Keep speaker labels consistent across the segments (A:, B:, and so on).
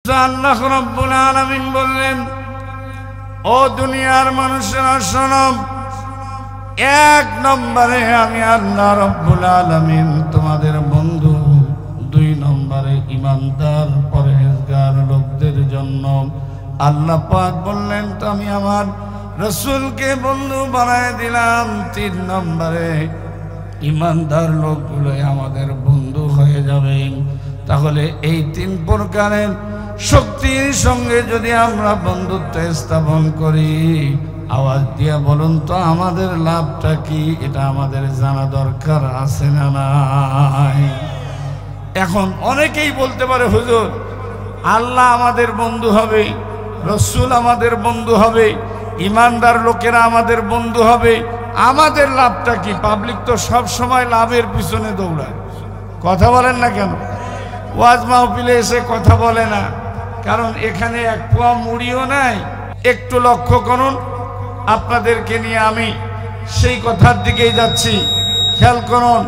A: তো আল্লাহ রাব্বুল আলামিন বললেন, ও দুনিয়ার মানুষেরা শোনো, এক নম্বরে আমি আল্লাহ রাব্বুল আলামিন তোমাদের বন্ধু, দুই নম্বরে ইমানদার পরহেজগার লোকদের জন্য আল্লাহ পাক বললেন তো আমি আমার রাসূলকে বন্ধু বানায় দিলাম, তিন নম্বরে ইমানদার লোকগুলোই আমাদের বন্ধু হয়ে যাবে। তাহলে এই তিন প্রকারের শক্তির সঙ্গে যদি আমরা বন্ধুত্ব স্থাপন করি, আওয়াজ দিয়ে বলুন তো আমাদের লাভটা কি? এটা আমাদের জানা দরকার আছে না নাই? এখন অনেকেই বলতে পারে, হুজুর আল্লাহ আমাদের বন্ধু হবে, রাসূল আমাদের বন্ধু হবে, ইমানদার লোকেরা আমাদের বন্ধু হবে, আমাদের লাভটা কি? পাবলিক তো সব সময় লাভের পিছনে দৌড়ায়, কথা বলেন না কেন? ওয়াজ মাহফিলে এসে কথা বলে না, কারণ এখানে এক পোয়া মুড়িও নাই। একটু লক্ষ্য করুন, আপনাদেরকে নিয়ে আমি সেই কথার দিকেই যাচ্ছি। খেয়াল করুন,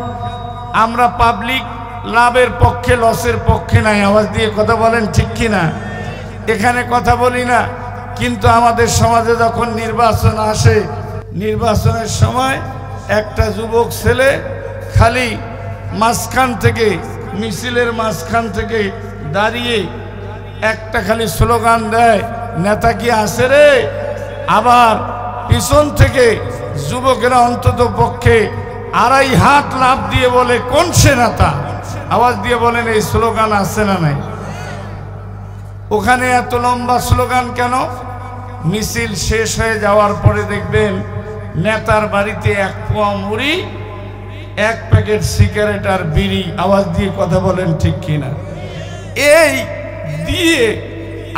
A: আমরা পাবলিক লাভের পক্ষে লসের পক্ষে নাই। আওয়াজ দিয়ে কথা বলেন, ঠিক কিনা? এখানে কথা বলি না, কিন্তু আমাদের সমাজে যখন নির্বাচন আসে, নির্বাচনের সময় একটা যুবক ছেলে খালি মাঝখান থেকে, মিছিলের মাঝখান থেকে দাঁড়িয়ে একটা খালি স্লোগান দেয়, নেতা কি আছে রে? আবার পিছন থেকে যুবকেরা অন্তত পক্ষে 2.5 হাত লাফ দিয়ে বলে, কোন সে নেতা? আওয়াজ দিয়ে বলেন, এই স্লোগান আছে না নাই? ওখানে এত লম্বা স্লোগান কেন? মিছিল শেষ হয়ে যাওয়ার পরে দেখবেন নেতার বাড়িতে এক পোয়া মুড়ি, এক প্যাকেট সিগারেট আর বিড়ি, আওয়াজ দিয়ে কথা বলেন, ঠিক কিনা? এই দিয়ে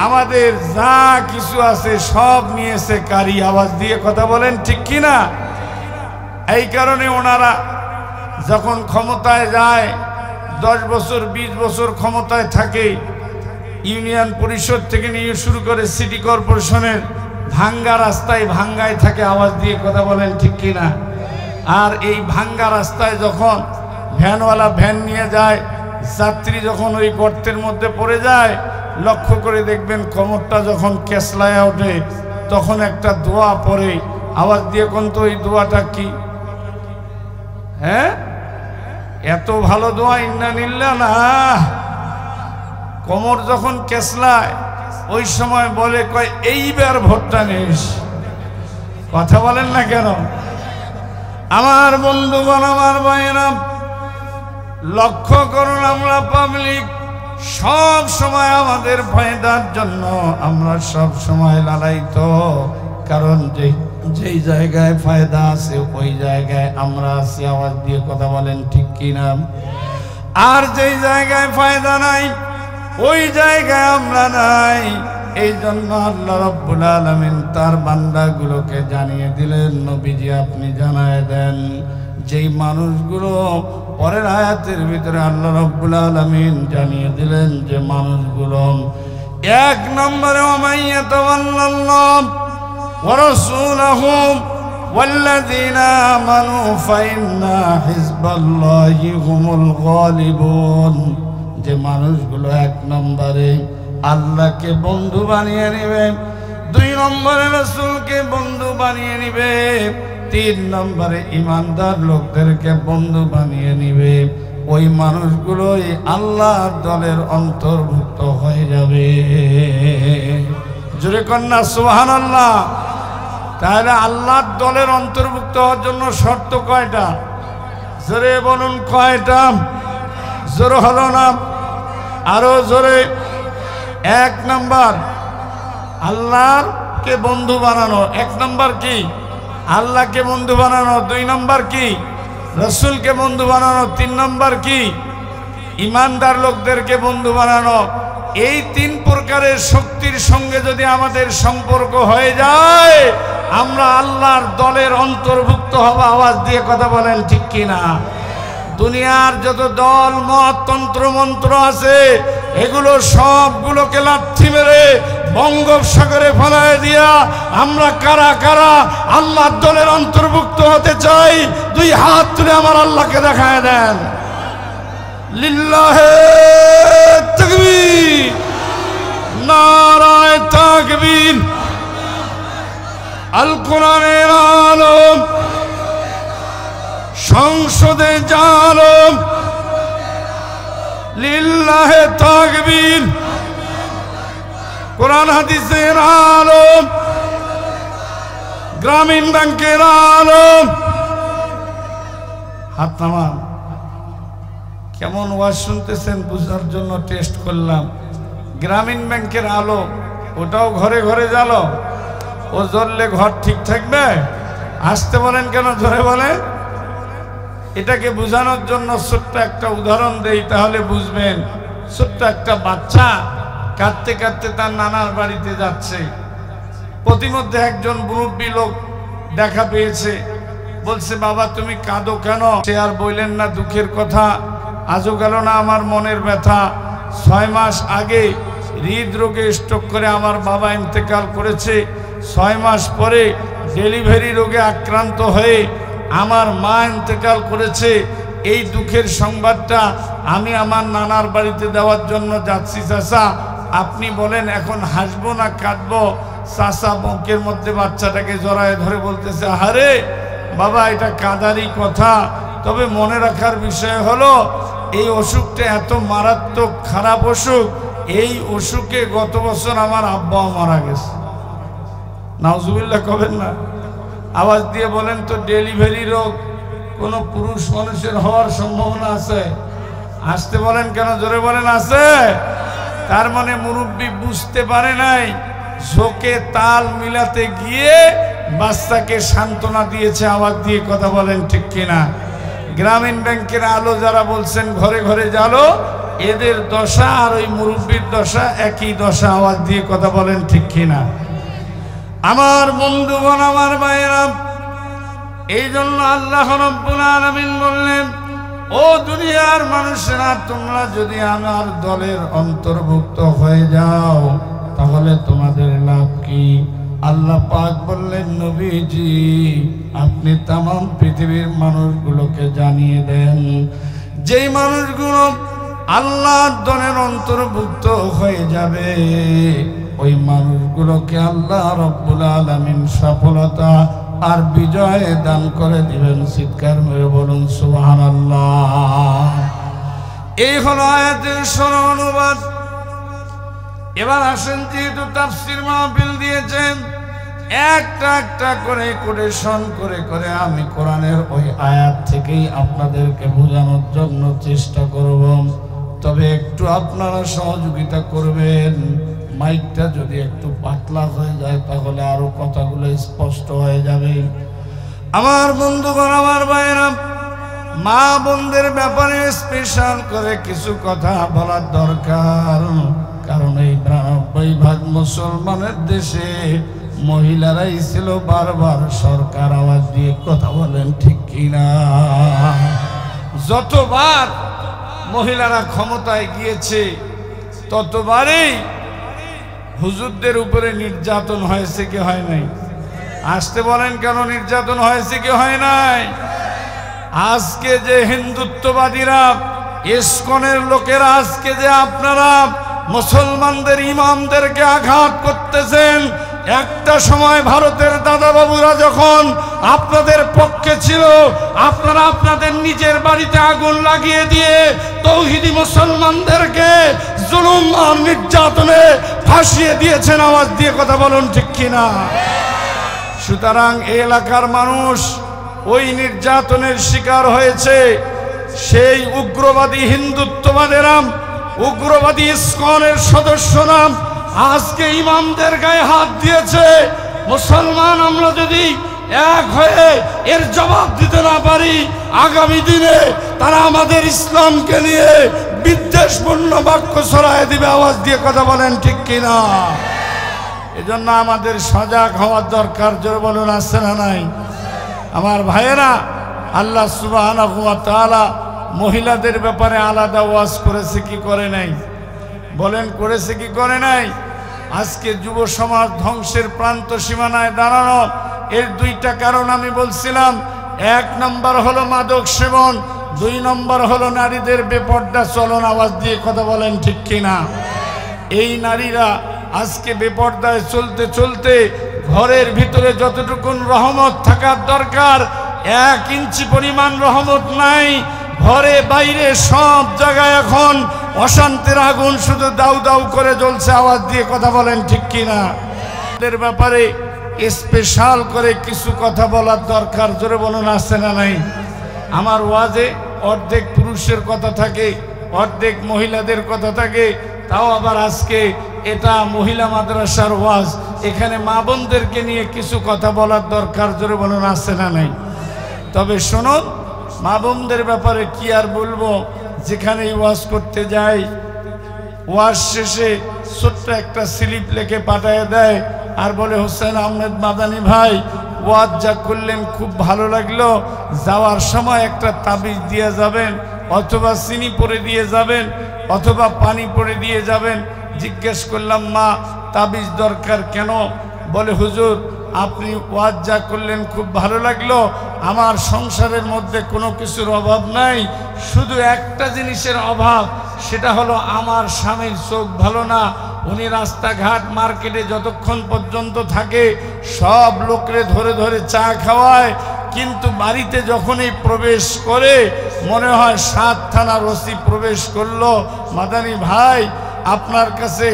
A: আমাদের যা কিছু আছে সব নিয়েছে কারি, আওয়াজ দিয়ে কথা বলেন, ঠিক কিনা? এই কারণে ওনারা যখন ক্ষমতায় যায়, 10 বছর 20 বছর ক্ষমতায় থাকে, ইউনিয়ন পরিষদ থেকে নিয়ে শুরু করে সিটি কর্পোরেশনের ভাঙ্গা রাস্তায় ভাঙ্গায় থাকে, আওয়াজ দিয়ে কথা বলেন, ঠিক কিনা? আর এই ভাঙ্গা রাস্তায় যখন ভ্যানওয়ালা ভ্যান নিয়ে যায়, যাত্রী যখন ওই গর্তের মধ্যে পড়ে যায়, লক্ষ্য করে দেখবেন কোমরটা যখন কেসলায় ওঠে, তখন একটা দোয়া পড়ে, আওয়াজ দিয়ে কোন তো ওই দোয়াটা কি? হ্যাঁ, এত ভালো দোয়া, ইন্না নিল্লা না। কোমর যখন কেসলায় ওই সময় বলে, কয় এইবার ভোটটা নিস। কথা বলেন না কেন? আমার বন্ধুগণ, আমার ভাইয়েরা, লক্ষ্য করুন, আমরা পাবলিক সব সময় আমাদের ফায়দার জন্য আমরা সব সময় লালায়িত, কারণ যেই জায়গায় ফায়দা আছে ওই জায়গায় আমরা আছি, আওয়াজ দিয়ে কথা বলেন, ঠিক কিনা? আর যেই জায়গায় ফায়দা নাই ওই জায়গায় আমরা নাই। এই জন্য আল্লাহ রাব্বুল আলামিন তার বান্দাগুলোকে জানিয়ে দিলেন, নবীজি আপনি জানায় দেন, যেই মানুষগুলো, পরের আয়াতের ভিতরে আল্লাহ রাব্বুল আলামিন জানিয়ে দিলেন যে মানুষগুলো, এক নম্বরে ওয়ামাইয়াতাওয়াল্লাল্লাহ ওয়া রাসূলাহু ওয়াল্লাযীনা আমানু ফাইন্না হিজবাল্লাহি হুমুল গালিবুন। যে মানুষগুলো এক নম্বরে আল্লাহকে বন্ধু বানিয়ে নেবে, 2 নম্বরে রাসূলকে বন্ধু বানিয়ে নেবে, 3 নম্বরে ইমানদার লোকদেরকে বন্ধু বানিয়ে নিবে, ওই মানুষগুলোই আল্লাহর দলের অন্তর্ভুক্ত হয়ে যাবে। জোরে কন্যা সুবহানাল্লাহ। তাহলে আল্লাহর দলের অন্তর্ভুক্ত হওয়ার জন্য শর্ত কয়টা? জোরে বলুন, কয়টা? জোরে হলো না, আরো জোরে। 1 নম্বর আল্লাহকে বন্ধু বানানো, 1 নম্বর কি? আল্লাহকে বন্ধু বানানো। 2 নম্বর কি? রাসূলকে বন্ধু বানানো। 3 নম্বর কি? ইমানদার লোকদেরকে বন্ধু বানানো। এই 3 প্রকারের শক্তির সঙ্গে যদি আমাদের সম্পর্ক হয়ে যায়, আমরা আল্লাহর দলের অন্তর্ভুক্ত হব। আওয়াজ দিয়ে কথা বলেন, ঠিক কিনা? দুনিয়ার যত দল মত তন্ত্র মন্ত্র আছে, এগুলো সবগুলোকে লাথি মেরে বঙ্গোপসাগরে ফেলায় দিয়া আমরা কারা কারা আল্লাহর দলের অন্তর্ভুক্ত হতে চাই, 2 হাত তুলে আমার আল্লাহকে দেখায় দেন। লিল্লাহে তাকবীর, তাকবীর। আল কোরআনের আলো সংসদে জালো, লিল্লাহে তাকবীর। কোরআন হাদিসের আলো, গ্রামীণ ব্যাংকের আলো। হাত নামান। কেমন ওয়াজ শুনতেছেন বুঝার জন্য টেস্ট করলাম। গ্রামীণ ব্যাংকের আলো, ওটাও ঘরে ঘরে জ্বালো। ও জ্বললে ঘর ঠিক থাকবে? আসতে বলেন কেন, ধরে বলেন। এটাকে বোঝানোর জন্য ছোট্ট একটা উদাহরণ দেই, তাহলে বুঝবেন। ছোট্ট একটা বাচ্চা কাঁদতে কাঁদতে তার নানার বাড়িতে যাচ্ছে। প্রতিমধ্যে একজন মুরব্বী লোক দেখা পেয়েছে, বলছে, বাবা তুমি কাঁদো কেন? সে আর বললেন না দুঃখের কথা। আজও গেল না আমার মনের ব্যথা। 6 মাস আগে হৃদরোগে স্ট্রোক করে আমার বাবা ইন্তেকাল করেছে। 6 মাস পরে ডেলিভারি রোগে আক্রান্ত হয়ে আমার মা ইন্তেকাল করেছে। এই দুঃখের সংবাদটা আমি আমার নানার বাড়িতে দেওয়ার জন্য যাচ্ছি। চাচা আপনি বলেন এখন হাসবো না কাঁদবো? চাচা বুকের মধ্যে বাচ্চাটাকে জড়ায় ধরে বলতেছে, আরে বাবা এটা কাঁদারই কথা, তবে মনে রাখার বিষয় হলো এই অসুখটা এত মারাত্মক খারাপ অসুখ, এই অসুখে গত বছর আমার আব্বাও মারা গেছে। নাউজুবিল্লাহ কবেন না? আওয়াজ দিয়ে বলেন তো, ডেলিভারি রোগ কোনো পুরুষ মানুষের হওয়ার সম্ভাবনা আছে? আসতে বলেন কেন, জোরে বলেন আছে। তার মানে মুরব্বী বুঝতে পারে নাই, ঝোঁকে তাল মিলাতে গিয়ে বাচ্চাকে সান্ত্বনা দিয়েছে। আওয়াজ দিয়ে কথা বলেন ঠিক কিনা? গ্রামীণ ব্যাংকের আলো যারা বলছেন ঘরে ঘরে জ্বালো, এদের দশা আর ওই মুরব্বীর দশা একই দশা। আওয়াজ দিয়ে কথা বলেন ঠিক কিনা? আমার বন্ধুগণ, আমার ভাইয়েরা, এই জন্য আল্লাহ রাব্বুল আলামিন বললেন, ও দুনিয়ার মানুষেরা, তোমরা যদি আমার দলের অন্তর্ভুক্ত হয়ে যাও তাহলে তোমাদের লাভ কি? আল্লাহ পাক বললেন, নবীজি আপনি তাম পৃথিবীর মানুষগুলোকে জানিয়ে দেন, যেই মানুষগুলো আল্লাহর দলের অন্তর্ভুক্ত হয়ে যাবে ওই মানুষগুলোকে আল্লাহ রাব্বুল আলামিন সফলতা আর বিজয় দান করে দিবেন। চিৎকার মেরে বলুন সুবহানাল্লাহ। এই হলো আয়াতের সরল অনুবাদ। এবার আসেন, যেহেতু তাফসীর মাহফিল দিয়েছেন, একটা একটা করে কোটেশন করে করে আমি কোরআনের ওই আয়াত থেকেই আপনাদেরকে বোঝানোর জন্য চেষ্টা করব। তবে একটু আপনারা সহযোগিতা করবেন। মাইকটা যদি একটু পাতলা হয়ে যায় তাহলে আরো কথাগুলো স্পষ্ট হয়ে যাবে। আমার বন্ধুগণ, আমার ভাইয়েরা, মা বোনদের ব্যাপারে স্পেশাল করে কিছু কথা বলার দরকার। কারণ এই 92% মুসলমানের দেশে মহিলারাই ছিল বারবার সরকার। আওয়াজ দিয়ে কথা বলেন ঠিক কিনা? যতবার মহিলারা ক্ষমতায় গিয়েছে ততবারই হুজুরদের উপরে নির্যাতন হয়েছে কি হয় নাই? আসতে বলেন কেন, নির্যাতন হয়েছে কি হয় নাই? আজকে যে হিন্দুত্ববাদীরা, ইসকনের লোকেরা, আজকে যে আপনারা মুসলমানদের ইমামদেরকে আঘাত করতেছেন, একটা সময় ভারতের দাদাবাবুরা যখন আপনাদের পক্ষে ছিল, আপনারা আপনাদের নিজের বাড়িতে আগুন লাগিয়ে দিয়ে তৌহিদি মুসলমানদেরকে জুলুম আর নির্যাতনে ফাঁসিয়ে দিয়েছেন। আওয়াজ দিয়ে কথা বলুন ঠিক কিনা? সুতরাং এই এলাকার মানুষ ওই নির্যাতনের শিকার হয়েছে। সেই উগ্রবাদী হিন্দুত্ববাদেরা, উগ্রবাদী ইসকনের সদস্যরা আজকে ইমামদের গায়ে হাত দিয়েছে। মুসলমান আমরা যদি এক হয়ে এর জবাব দিতে না পারি, আগামী দিনে তারা আমাদের ইসলামকে নিয়ে বিদ্বেষপূর্ণ বাক্য ছড়ায় দিবে। আওয়াজ দিয়ে কথা বলেন ঠিক কিনা? এজন্য আমাদের সজাগ হওয়ার দরকার। জোর বলুন আছে না নাই? আমার ভাইয়েরা, আল্লাহ সুবহানাহু ওয়া তাআলা মহিলাদের ব্যাপারে আলাদা ওয়াজ করেছে কি করে নাই? বলেন করেছে কি করে নাই? আজকে যুব সমাজ ধ্বংসের প্রান্ত সীমানায় দাঁড়ানো, এর দুইটা কারণ আমি বলছিলাম। 1 নম্বর হলো মাদক সেবন, 2 নম্বর হলো নারীদের বেপর্দা চলন। আওয়াজ দিয়ে কথা বলেন ঠিক কিনা? এই নারীরা আজকে বেপরদায় চলতে চলতে ঘরের ভিতরে যতটুকুন রহমত থাকার দরকার 1 ইঞ্চি পরিমাণ রহমত নাই। ঘরে বাইরে সব জায়গায় এখন অশান্তির আগুন শুধু দাউ দাউ করে জ্বলছে। আওয়াজ দিয়ে কথা বলেন ঠিক কিনা? এদের ব্যাপারে স্পেশাল করে কিছু কথা বলার দরকার। জোরে বলুন, আছে না নাই? আমার ওয়াজে অর্ধেক পুরুষের কথা থাকে, অর্ধেক মহিলাদের কথা থাকে। তাও আবার আজকে এটা মহিলা মাদ্রাসার ওয়াজ, এখানে মা বোনদেরকে নিয়ে কিছু কথা বলার দরকার। জোরে বলুন, আছে না নাই? তবে শুনুন, মা বোনদের ব্যাপারে কি আর বলবো। যেখানেই ওয়াজ করতে যাই, ওয়াজ শেষে ছোট্ট একটা স্লিপ লিখে পাঠিয়ে দেয় আর বলে, হোসেন আহমেদ মাদানী ভাই ওয়াজ যা করলেন খুব ভালো লাগলো, যাওয়ার সময় একটা তাবিজ দিয়ে যাবেন, অথবা চিনি পরে দিয়ে যাবেন, অথবা পানি পরে দিয়ে যাবেন। জিজ্ঞেস করলাম, মা তাবিজ দরকার কেন? বলে, হুজুর আপনি ওয়াজ যা করলেন খুব ভালো লাগলো, আমার সংসারের মধ্যে কোনো কিছুর অভাব নাই, শুধু একটা জিনিসের অভাব, সেটা হলো আমার স্বামীর চোখ ভালো না। উনি রাস্তাঘাট মার্কেটে যতক্ষণ পর্যন্ত থাকে সব লোকরে ধরে ধরে চা খাওয়ায়, কিন্তু বাড়িতে যখনই প্রবেশ করে মনে হয় 7 থানার ওসি প্রবেশ করলো। মাদানী ভাই আপনার কাছে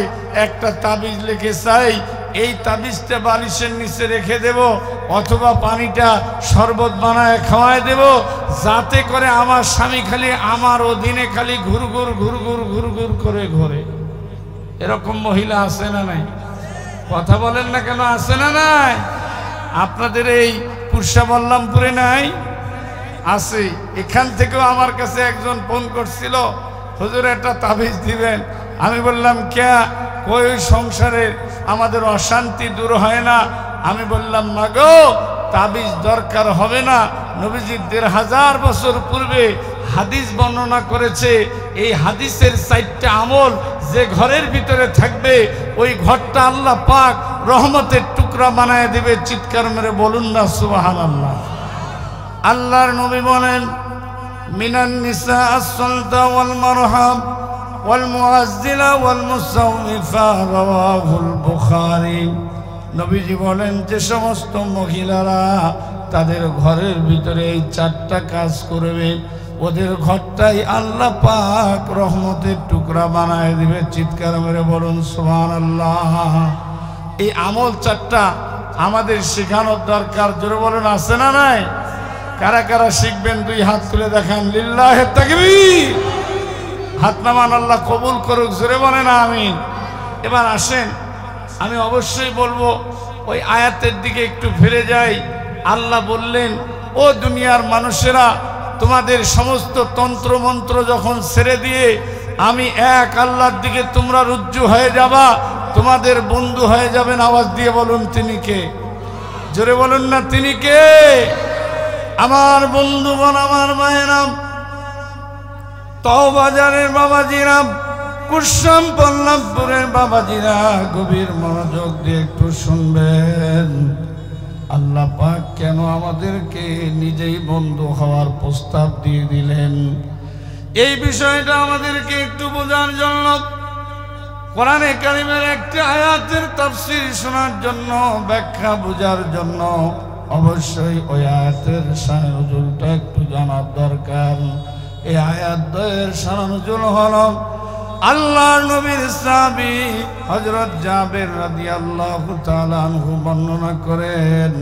A: একটা তাবিজ লিখে চাই, এই তাবিজটা বালিশের নিচে রেখে দেব, অথবা পানিটা শরবত বানায় খাওয়ায় দেব, যাতে করে আমার স্বামী খালি আমার অধীনে খালি ঘুরঘুর ঘুরঘুর ঘুরঘুর করে ঘোরে। এরকম মহিলা আছে না নাই? কথা বলেন না কেন? আছে না নাই? আপনাদের এই পুরসা বল্লামপুরে নাই? আছে। এখান থেকেও আমার কাছে একজন ফোন করছিল, হুজুর একটা তাবিজ দিবেন। আমি বললাম, কে? ওই সংসারে আমাদের অশান্তি দূর হয় না। আমি বললাম, না গো, তাবিজ দরকার হবে না। নবীজি 1500 বছর পূর্বে হাদিস বর্ণনা করেছে, এই হাদিসের 4টা আমল যে ঘরের ভিতরে থাকবে ওই ঘরটা আল্লাহ পাক রহমতের টুকরা বানায় দেবে। চিৎকার মেরে বলুন না সুবহানাল্লাহ। আল্লাহর নবী বলেন, মিনান নিসা as-sulta wal marham wal mu'azzila wal musawwifa রাওয়াহুল Bukhari. নবীজি বলেন, যে সমস্ত মহিলারা তাদের ঘরের ভিতরে এই 4টা কাজ করবে, ওদের ঘরটাই আল্লাহ পাক রহমতের টুকরা বানায় দিবে। চিৎকার মেরে বলুন সুবহানাল্লাহ। এই আমল 4টা আমাদের শেখানোর দরকার। জোরে বলুন, আছে না নাই? কারা কারা শিখবেন 2 হাত তুলে দেখান। লিল্লাহি তাকবীর। হাত নামান, আল্লাহ কবুল করুক। জোরে বলেন আমিন। এবার আসেন, আমি অবশ্যই বলবো ওই আয়াতের দিকে একটু ফিরে যাই। আল্লাহ বললেন, ও দুনিয়ার মানুষেরা, তোমাদের সমস্ত তন্ত্র মন্ত্র যখন ছেড়ে দিয়ে আমি এক আল্লাহর দিকে তোমরা রুজ্জু হয়ে যাবা, তোমাদের বন্ধু হয়ে যাবেন। আওয়াজ দিয়ে বলুন, তিনি কে? জোরে বলুন না, তিনি কে? আমার বন্ধুগণ, আমার মায়েরা, তওবাজারের বাবাজিরা, কুরসাম পল্লবপুরের বাবাজিরা, গভীর মনোযোগ দিয়ে একটু শুনবেন। আল্লাহ পাক কেন আমাদেরকে নিজেই বন্ধু হওয়ার প্রস্তাব দিয়ে দিলেন, এই বিষয়টা আমাদেরকে একটু বোঝার জন্য, কোরআনে কারিমের একটা আয়াতের তাফসীর শোনার জন্য, ব্যাখ্যা বোঝার জন্য অবশ্যই ওই আয়াতের শানে নজুলটা একটু জানার দরকার। এই আয়াত দ্বয়ের শানে নজুল হলো আল্লাহর নবীর সাহাবী হযরত জাবের রাদিয়াল্লাহু তাআলা আনহু বর্ণনা করেন,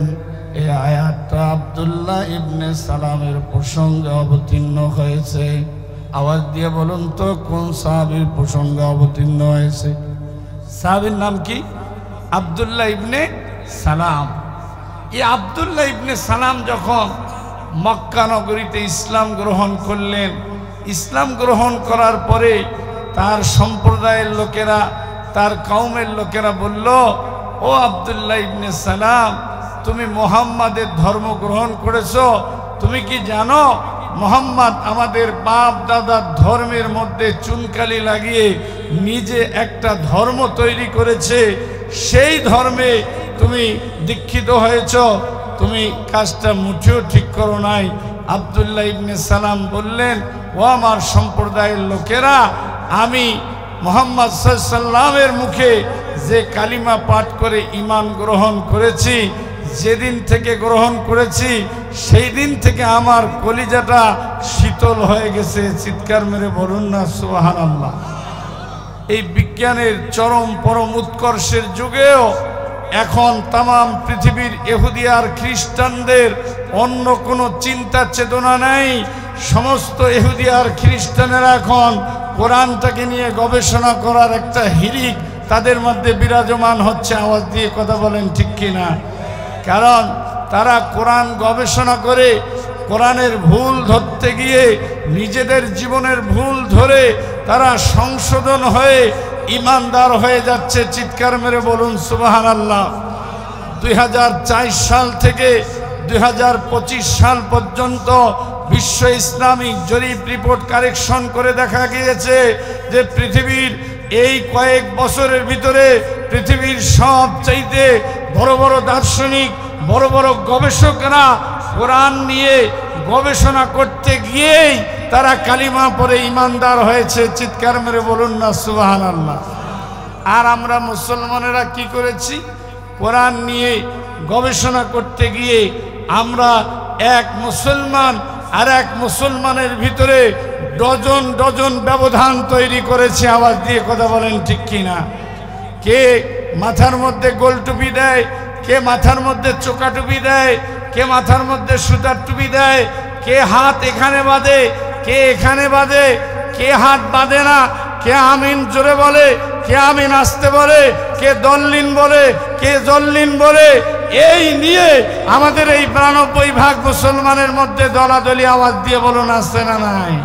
A: এই আয়াতটা আব্দুল্লাহ ইবনে সালামের প্রসঙ্গে অবতীর্ণ হয়েছে। আওয়াজ দিয়ে বলুন তো, কোন সাহাবীর প্রসঙ্গে অবতীর্ণ হয়েছে? সাহাবীর নাম কি? আব্দুল্লাহ ইবনে সালাম। এই আব্দুল্লাহ ইবনে সালাম যখন মক্কা নগরীতে ইসলাম গ্রহণ করলেন, ইসলাম গ্রহণ করার পরে তার সম্প্রদায়ের লোকেরা, তার কওমের লোকেরা বলল, ও আব্দুল্লাহ ইবনে সালাম, তুমি মুহাম্মাদের ধর্ম গ্রহণ করেছো, তুমি কি জানো মুহাম্মদ আমাদের বাপ দাদার ধর্মের মধ্যে চুনকালি লাগিয়ে নিজে একটা ধর্ম তৈরি করেছে, সেই ধর্মে তুমি দীক্ষিত হয়েছ, তুমি কাজটা মুঠেও ঠিক করো নাই। আব্দুল্লাহ ইবনে সালাম বললেন, ও আমার সম্প্রদায়ের লোকেরা, আমি মুহাম্মদ সাল্লাল্লাহু আলাইহি ওয়াসাল্লামের মুখে যে কালিমা পাঠ করে ঈমান গ্রহণ করেছি, যেদিন থেকে গ্রহণ করেছি সেই দিন থেকে আমার কলিজাটা শীতল হয়ে গেছে। চিৎকার মেরে বলুন না সুবহানাল্লাহ। এই বিজ্ঞানের চরম পরম উৎকর্ষের যুগেও এখন তামাম পৃথিবীর ইহুদি আর খ্রিস্টানদের অন্য কোনো চিন্তা চেতনা নেই। সমস্ত ইহুদি আর খ্রিস্টানেরা এখন কোরআনটাকে নিয়ে গবেষণা করার একটা হিড়িক তাদের মধ্যে বিরাজমান হচ্ছে। আওয়াজ দিয়ে কথা বলেন ঠিক কিনা? কারণ তারা কোরআন গবেষণা করে কোরআনের ভুল ধরতে গিয়ে নিজেদের জীবনের ভুল ধরে তারা সংশোধন হয়ে ইমানদার হয়ে যাচ্ছে। চিৎকার মেরে বলুন সুবহানাল্লাহ। 2004 সাল থেকে 2025 সাল পর্যন্ত বিশ্ব ইসলামিক জরিপ রিপোর্ট কারেকশন করে দেখা গিয়েছে যে পৃথিবীর এই কয়েক বছরের ভিতরে পৃথিবীর সবচাইতে বড় বড় দার্শনিক, বড় বড় গবেষকরা কোরআন নিয়ে গবেষণা করতে গিয়েই তারা কালিমা পড়ে ইমানদার হয়েছে। চিৎকার মেরে বলুন না সুবহানাল্লাহ। আর আমরা মুসলমানেরা কি করেছি? কোরআন নিয়ে গবেষণা করতে গিয়ে আমরা এক মুসলমান আর এক মুসলমানের ভিতরে ডজন ডজন ব্যবধান তৈরি করেছি। আওয়াজ দিয়ে কথা বলেন ঠিক কিনা? কে মাথার মধ্যে গোল টুপি দেয়, কে মাথার মধ্যে চোকা টুপি দেয়, কে মাথার মধ্যে সুতার টুপি দেয়, কে হাত এখানে বাঁধে, কে এখানে বাঁধে, কে হাত বাঁধে না, কে আমিন জোরে বলে, কে আমিন আসতে বলে, কে দল্লিন বলে, কে জল্লিন বলে। এই নিয়ে আমাদের এই 92 ভাগ মুসলমানের মধ্যে দলাদলি। আওয়াজ দিয়ে বলুন আসছে না নাই?